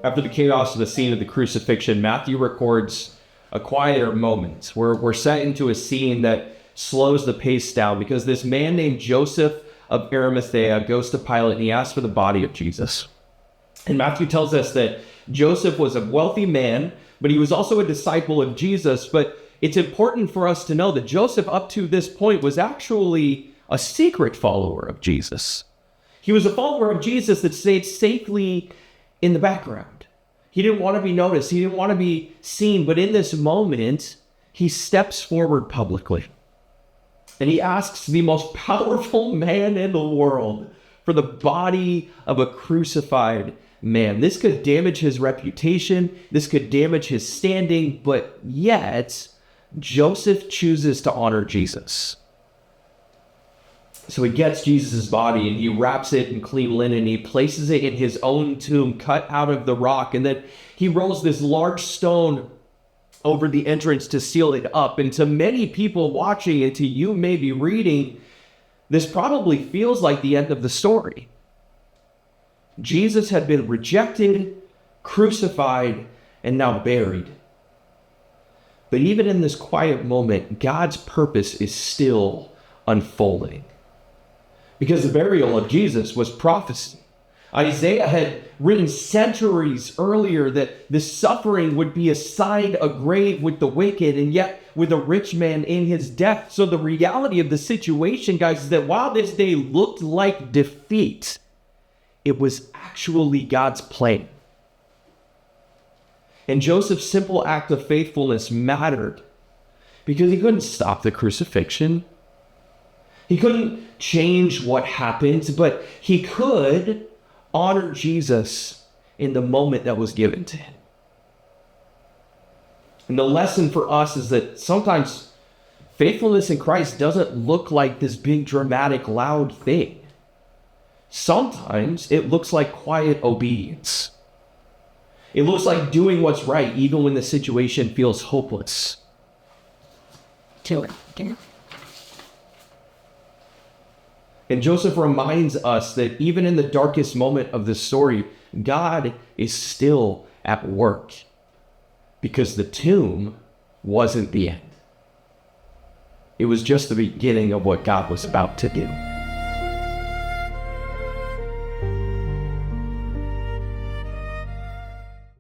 After the chaos of the scene of the crucifixion, Matthew records a quieter moment. We're set into a scene that slows the pace down because this man named Joseph of Arimathea goes to Pilate and he asks for the body of Jesus. And Matthew tells us that Joseph was a wealthy man, but he was also a disciple of Jesus. But it's important for us to know that Joseph, up to this point, was actually a secret follower of Jesus. He was a follower of Jesus that stayed safely in the background. He didn't want to be noticed. He didn't want to be seen. But in this moment, he steps forward publicly. And he asks the most powerful man in the world for the body of a crucified man. This could damage his reputation. This could damage his standing. But yet, Joseph chooses to honor Jesus. So he gets Jesus' body and he wraps it in clean linen. He places it in his own tomb cut out of the rock. And then he rolls this large stone over the entrance to seal it up. And to many people watching and to you maybe reading, this probably feels like the end of the story. Jesus had been rejected, crucified, and now buried. But even in this quiet moment, God's purpose is still unfolding. Because the burial of Jesus was prophecy. Isaiah had written centuries earlier that the suffering would be assigned a grave with the wicked and yet with a rich man in his death. So the reality of the situation, guys, is that while this day looked like defeat, it was actually God's plan. And Joseph's simple act of faithfulness mattered because he couldn't stop the crucifixion. He couldn't change what happened, but he could honor Jesus in the moment that was given to him. And the lesson for us is that sometimes faithfulness in Christ doesn't look like this big, dramatic, loud thing. Sometimes it looks like quiet obedience. It looks like doing what's right, even when the situation feels hopeless. And Joseph reminds us that even in the darkest moment of this story, God is still at work because the tomb wasn't the end. It was just the beginning of what God was about to do.